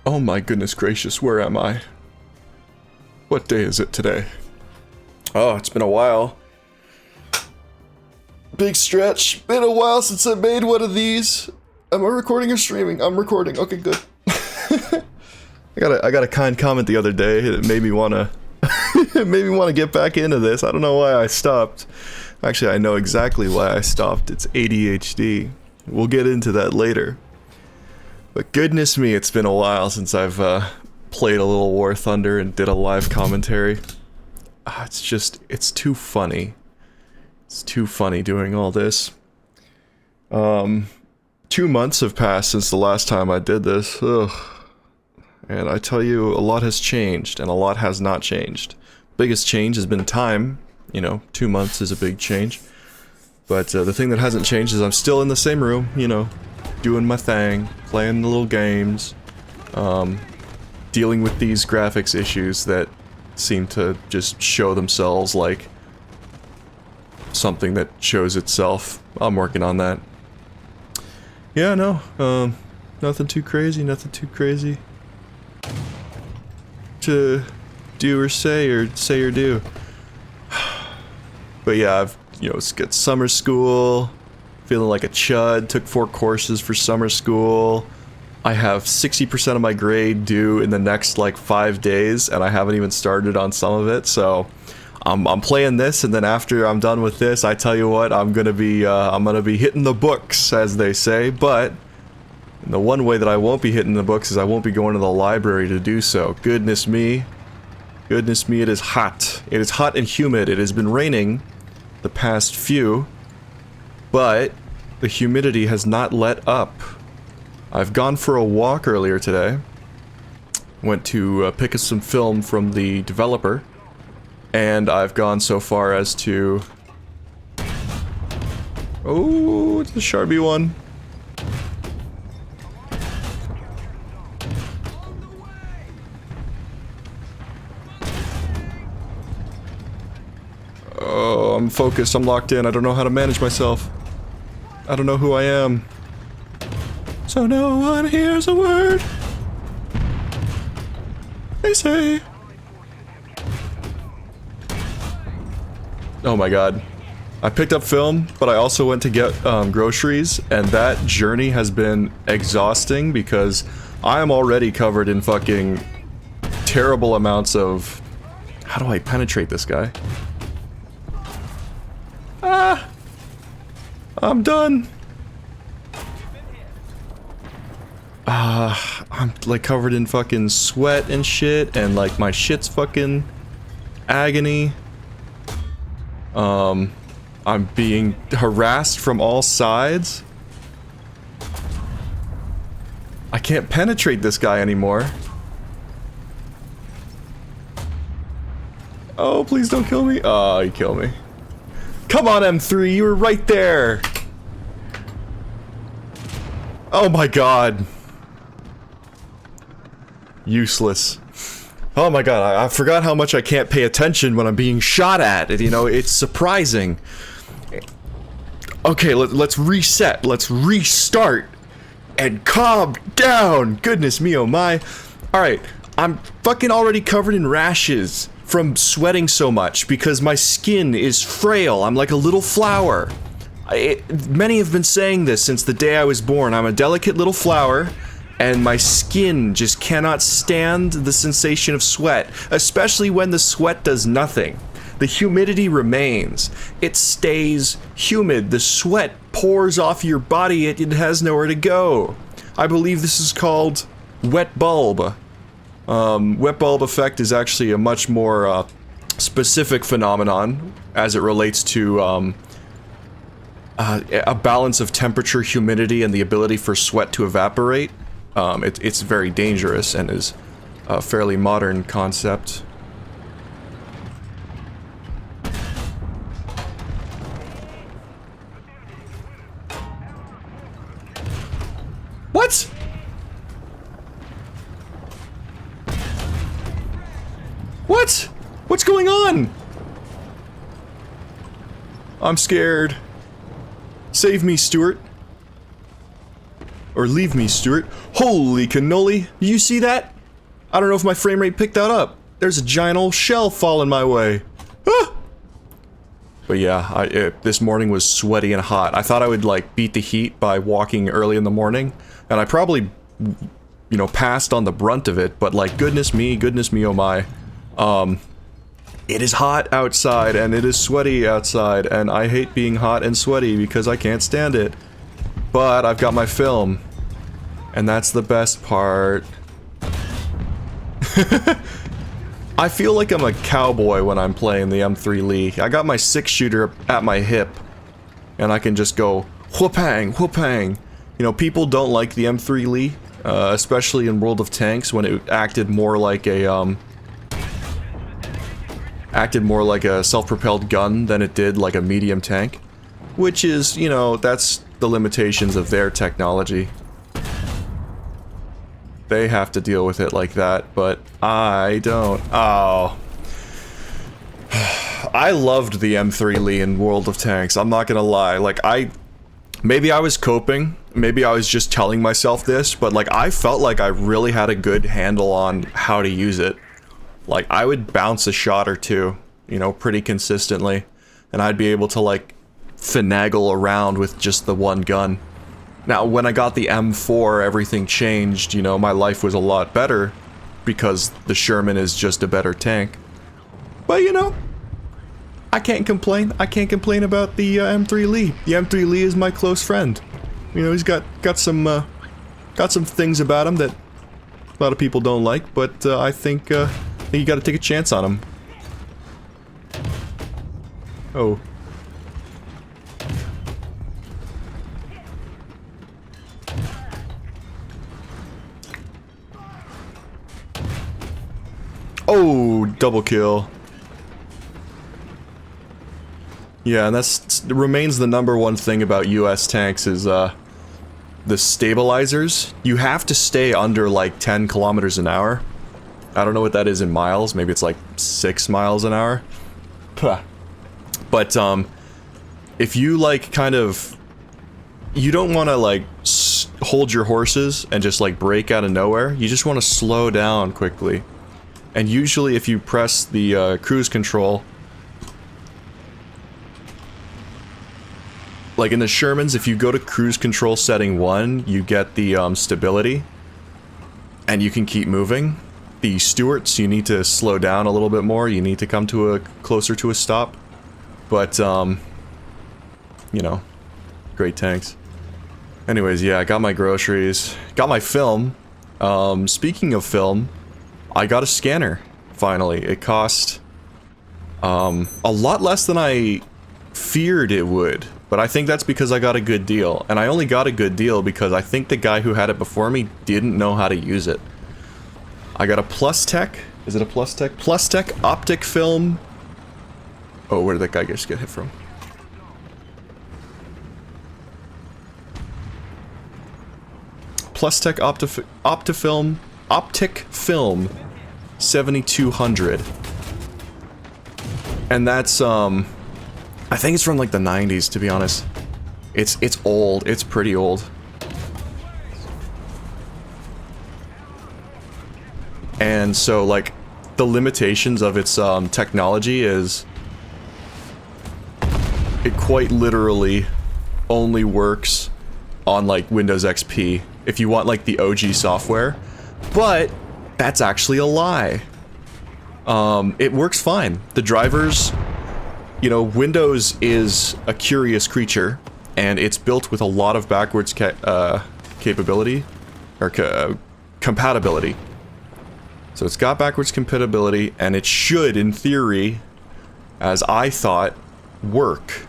Oh my goodness gracious, where am I? What day is it today? Oh, it's been a while. Big stretch. Been a while since I made one of these. Am I recording or streaming? I'm recording. Okay, good. I got a kind comment the other day that made me wanna get back into this. I don't know why I stopped. Actually, I know exactly why I stopped. It's ADHD. We'll get into that later. But goodness me, it's been a while since I've played a little War Thunder and did a live commentary. It's too funny. It's too funny doing all this. 2 months have passed since the last time I did this. Ugh. And I tell you, a lot has changed, and a lot has not changed. Biggest change has been time. 2 months is a big change. But the thing that hasn't changed is I'm still in the same room, doing my thing, playing the little games, dealing with these graphics issues that seem to just show themselves like something that shows itself. I'm working on that. Yeah, no, nothing too crazy to do or say or do. But yeah, I've, it's got summer school, feeling like a chud, took 4 courses for summer school. I have 60% of my grade due in the next, 5 days, and I haven't even started on some of it, so I'm playing this, and then after I'm done with this, I tell you what, I'm gonna be hitting the books, as they say, but the one way that I won't be hitting the books is I won't be going to the library to do so. Goodness me, it is hot. It is hot and humid. It has been raining the past few, but the humidity has not let up. I've gone for a walk earlier today. Went to pick up some film from the developer, and I've gone so far as to... Oh, it's the Sharpie one. Oh, I'm focused, I'm locked in, I don't know how to manage myself. I don't know who I am. So no one hears a word they say. Oh my god. I picked up film, but I also went to get groceries, and that journey has been exhausting because I am already covered in fucking terrible amounts of... How do I penetrate this guy? Ah! I'm done. I'm covered in fucking sweat and shit, and my shit's fucking agony. I'm being harassed from all sides. I can't penetrate this guy anymore. Oh, please don't kill me. Oh, you killed me. Come on, M3, you were right there. Oh my god. Useless. Oh my god, I forgot how much I can't pay attention when I'm being shot at. It's surprising. Okay, let's reset. Let's restart. And calm down. Goodness me, oh my. Alright, I'm fucking already covered in rashes from sweating so much because my skin is frail. I'm like a little flower. Many have been saying this since the day I was born. I'm a delicate little flower, and my skin just cannot stand the sensation of sweat, especially when the sweat does nothing. The humidity remains. It stays humid. The sweat pours off your body. It has nowhere to go. I believe this is called wet bulb. Wet bulb effect is actually a much more specific phenomenon as it relates to a balance of temperature, humidity, and the ability for sweat to evaporate. It's very dangerous and is a fairly modern concept. What? What? What's going on? I'm scared. Save me, Stuart. Or leave me, Stuart. Holy cannoli! Did you see that? I don't know if my frame rate picked that up. There's a giant old shell falling my way. Ah! But yeah, this morning was sweaty and hot. I thought I would like beat the heat by walking early in the morning, and I probably, you know, passed on the brunt of it, but like goodness me, oh my. It is hot outside and it is sweaty outside, and I hate being hot and sweaty because I can't stand it. But I've got my film, and that's the best part. I feel like I'm a cowboy when I'm playing the M3 Lee. I got my 6-shooter at my hip, and I can just go whoopang, whoopang. You know, people don't like the M3 Lee, especially in World of Tanks when it acted more like a self-propelled gun than it did like a medium tank, which is, you know, that's the limitations of their technology. They have to deal with it like that, but I don't. Oh. I loved the M3 Lee in World of Tanks, I'm not gonna lie. Like, maybe I was coping, maybe I was just telling myself this, but like, I felt like I really had a good handle on how to use it. Like, I would bounce a shot or two, you know, pretty consistently, and I'd be able to like finagle around with just the one gun. Now, when I got the M4, everything changed, you know, my life was a lot better because the Sherman is just a better tank. But, you know, I can't complain. I can't complain about the M3 Lee. The M3 Lee is my close friend. You know, he's got some things about him that a lot of people don't like, but I think you gotta take a chance on him. Oh. Oh, double kill. Yeah, and remains the #1 thing about US tanks is the stabilizers. You have to stay under like 10 kilometers an hour. I don't know what that is in miles. Maybe it's like 6 miles an hour. But if you like kind of, you don't want to like hold your horses and just like break out of nowhere. You just want to slow down quickly. And usually if you press the cruise control, like in the Shermans, if you go to cruise control setting 1, you get the stability, and you can keep moving. The Stuarts, you need to slow down a little bit more, you need to come to closer to a stop. But, you know, great tanks. Anyways, yeah, I got my groceries, got my film. Speaking of film, I got a scanner, finally. It cost a lot less than I feared it would, but I think that's because I got a good deal. And I only got a good deal because I think the guy who had it before me didn't know how to use it. I got a Plus-Tech. Is it a Plus-Tech? Plus-Tech optic film. Oh, where did that guy just get hit from? Plus-Tech optic film 7200. And that's I think it's from like the 90s, to be honest. It's old. It's pretty old. And so like the limitations of its technology is it quite literally only works on like Windows XP if you want like the OG software. But that's actually a lie. It works fine. The drivers, you know, Windows is a curious creature, and it's built with a lot of backwards capability, or compatibility. So it's got backwards compatibility, and it should, in theory, as I thought, work.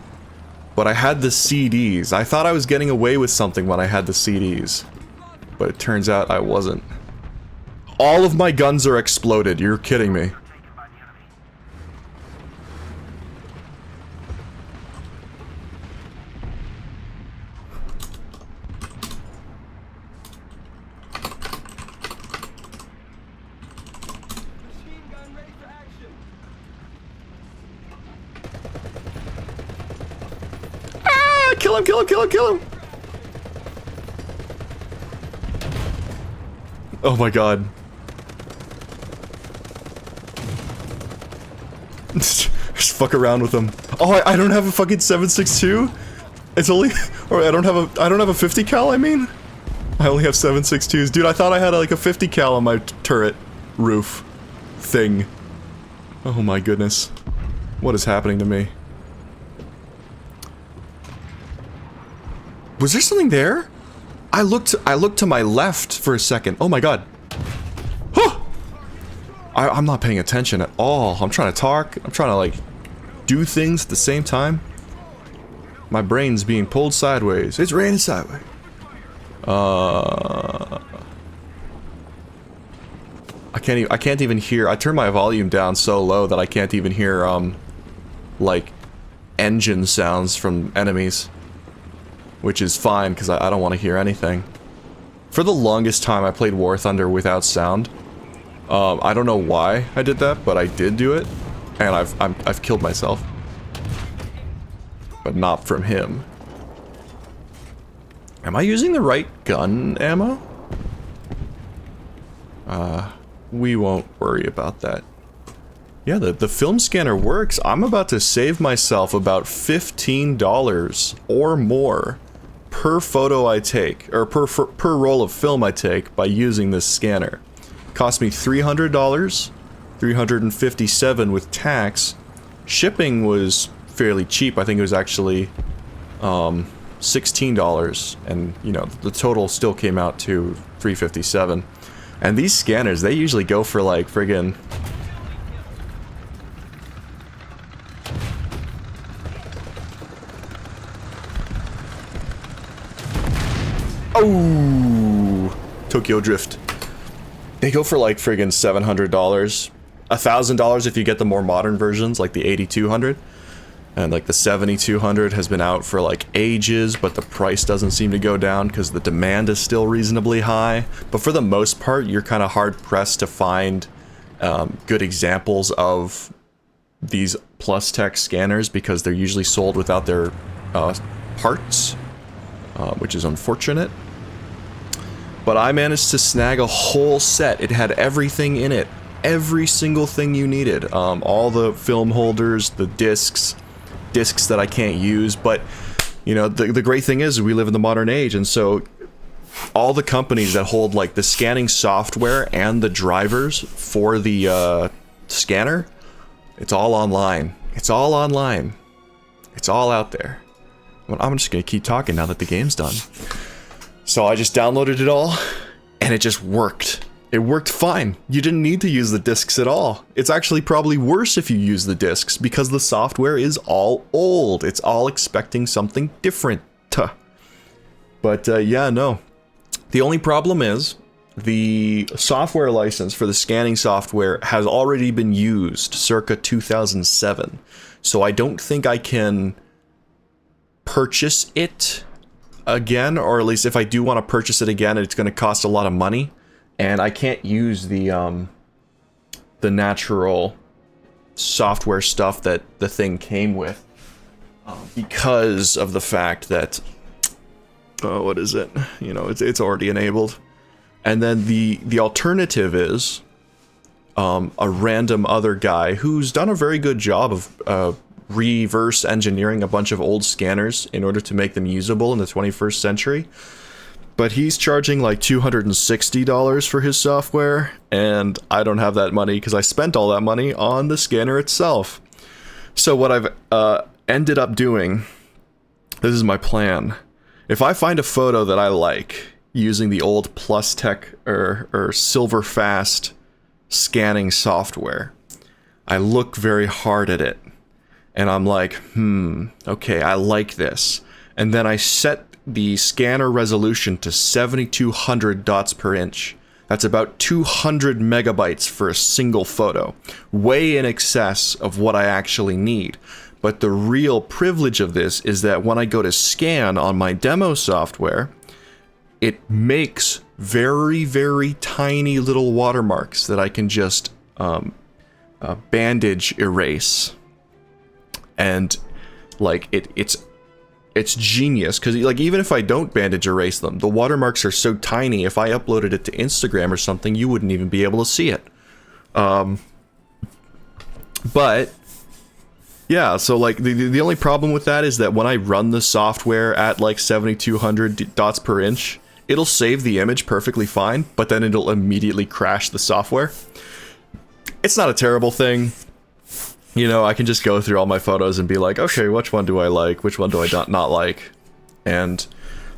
But I had the CDs. I thought I was getting away with something when I had the CDs. But it turns out I wasn't. All of my guns are exploded. You're kidding me. Ah! Kill him, kill him, kill him, kill him! Oh my god. Just fuck around with them. Oh, I don't have a fucking 7.62? It's only, or I don't have a 50 cal, I mean? I only have 7.62s. Dude, I thought I had like a 50 cal on my turret roof thing. Oh my goodness. What is happening to me? Was there something there? I looked to my left for a second. Oh my god. Huh! I'm not paying attention at all. I'm trying to talk. I'm trying to like do things at the same time. My brain's being pulled sideways. It's raining sideways. I can't even hear. I turned my volume down so low that I can't even hear like engine sounds from enemies, which is fine because I don't want to hear anything. For the longest time I played War Thunder without sound. I don't know why I did that, but I did do it, and I've killed myself. But not from him. Am I using the right gun ammo? We won't worry about that. Yeah, the film scanner works. I'm about to save myself about $15 or more per photo I take, or per roll of film I take by using this scanner. Cost me $300, $357 with tax. Shipping was fairly cheap. I think it was actually $16, and you know, the total still came out to $357. And these scanners, they usually go for like friggin' oh, Tokyo Drift. They go for like friggin' $700, $1,000 if you get the more modern versions, like the 8200. And like the 7200 has been out for like ages, but the price doesn't seem to go down because the demand is still reasonably high. But for the most part, you're kind of hard pressed to find good examples of these Plus-Tech scanners because they're usually sold without their parts, which is unfortunate. But I managed to snag a whole set. It had everything in it. Every single thing you needed. All the film holders, the discs that I can't use, but you know, the great thing is we live in the modern age, and so all the companies that hold like the scanning software and the drivers for the scanner, it's all online. It's all online. It's all out there. Well, I'm just gonna keep talking now that the game's done. So I just downloaded it all, and it just worked. It worked fine. You didn't need to use the discs at all. It's actually probably worse if you use the discs because the software is all old. It's all expecting something different. But yeah, no. The only problem is the software license for the scanning software has already been used circa 2007. So I don't think I can purchase it again, or at least if I do want to purchase it again, it's going to cost a lot of money. And I can't use the natural software stuff that the thing came with because of the fact that what is it? You know, it's already enabled. And then the alternative is a random other guy who's done a very good job of reverse engineering a bunch of old scanners in order to make them usable in the 21st century. But he's charging like $260 for his software, and I don't have that money because I spent all that money on the scanner itself. So what I've ended up doing, this is my plan. If I find a photo that I like using the old Plus-Tech or Silverfast scanning software, I look very hard at it, and I'm like, okay, I like this. And then I set the scanner resolution to 7200 dots per inch. That's about 200 megabytes for a single photo. Way in excess of what I actually need. But the real privilege of this is that when I go to scan on my demo software, it makes very, very tiny little watermarks that I can just bandage erase. And like it's it's genius because like even if I don't bandage erase them, the watermarks are so tiny. If I uploaded it to Instagram or something, you wouldn't even be able to see it. But yeah, so like the only problem with that is that when I run the software at like 7200 dots per inch, it'll save the image perfectly fine, but then it'll immediately crash the software. It's not a terrible thing. You know, I can just go through all my photos and be like, okay, which one do I like? Which one do I not like? And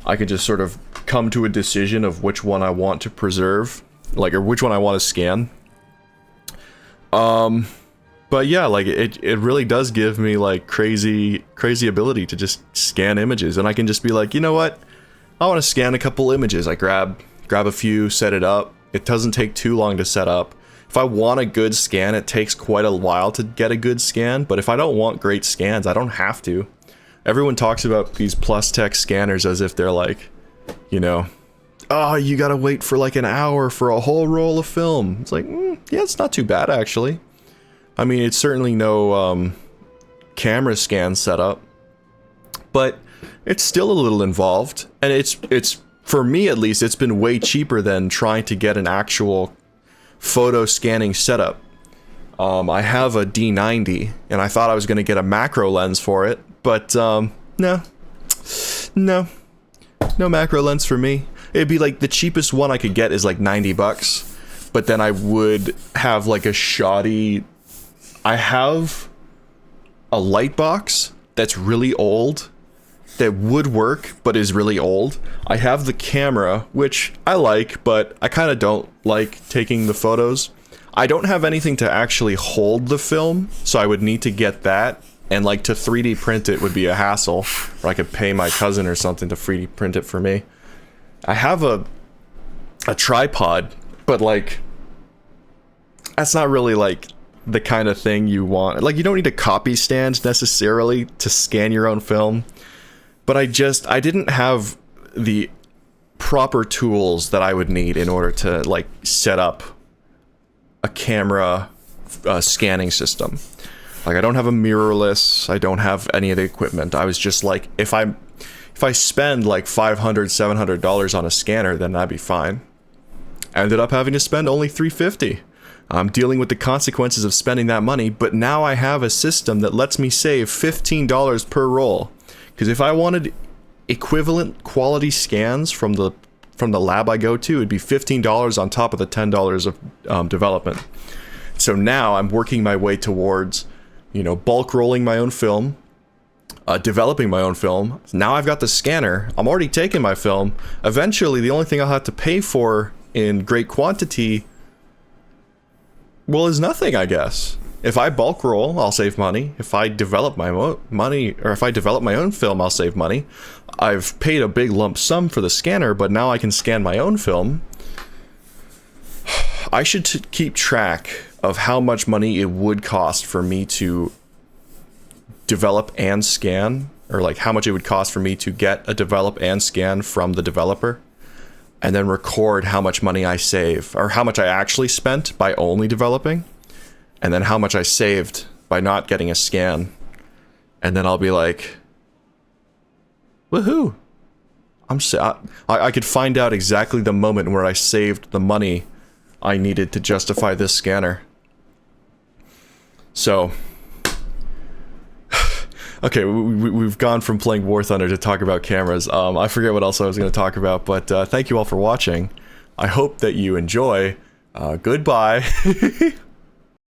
I can just sort of come to a decision of which one I want to preserve, like, or which one I want to scan. But yeah, like, it really does give me, like, crazy ability to just scan images. And I can just be like, you know what? I want to scan a couple images. I grab a few, set it up. It doesn't take too long to set up. If I want a good scan, it takes quite a while to get a good scan, but if I don't want great scans, I don't have to. Everyone talks about these Plustek scanners as if they're like, you know, oh, you gotta wait for like an hour for a whole roll of film. It's like, yeah, it's not too bad actually. I mean, it's certainly no camera scan setup, but it's still a little involved, and it's for me at least, it's been way cheaper than trying to get an actual photo scanning setup. I have a D90 and I thought I was going to get a macro lens for it, but no macro lens for me. It'd be like the cheapest one I could get is like $90, but then I would have like a shoddy. I have a light box that's really old that would work but is really old. I have the camera, which I like, but I kind of don't like taking the photos. I don't have anything to actually hold the film, so I would need to get that, and like to 3D print it would be a hassle, or I could pay my cousin or something to 3D print it for me. I have a tripod, but like that's not really like the kind of thing you want. Like, you don't need a copy stand necessarily to scan your own film. But I didn't have the proper tools that I would need in order to like set up a camera scanning system. Like, I don't have a mirrorless, I don't have any of the equipment. I was just like, if I spend like $500, $700 on a scanner, then that'd be fine. I ended up having to spend only $350. I'm dealing with the consequences of spending that money, but now I have a system that lets me save $15 per roll. Because if I wanted equivalent quality scans from the lab I go to, it'd be $15 on top of the $10 of development. So now I'm working my way towards, you know, bulk rolling my own film, developing my own film. Now I've got the scanner. I'm already taking my film. Eventually, the only thing I'll have to pay for in great quantity, well, is nothing, I guess. If I bulk roll, I'll save money. If I develop my own film, I'll save money. I've paid a big lump sum for the scanner, but now I can scan my own film. I should keep track of how much money it would cost for me to develop and scan, or like how much it would cost for me to get a develop and scan from the developer, and then record how much money I save, or how much I actually spent by only developing, and then how much I saved by not getting a scan. And then I'll be like, woohoo! I could find out exactly the moment where I saved the money I needed to justify this scanner. So, okay, we've gone from playing War Thunder to talk about cameras. I forget what else I was going to talk about, but thank you all for watching. I hope that you enjoy. Goodbye.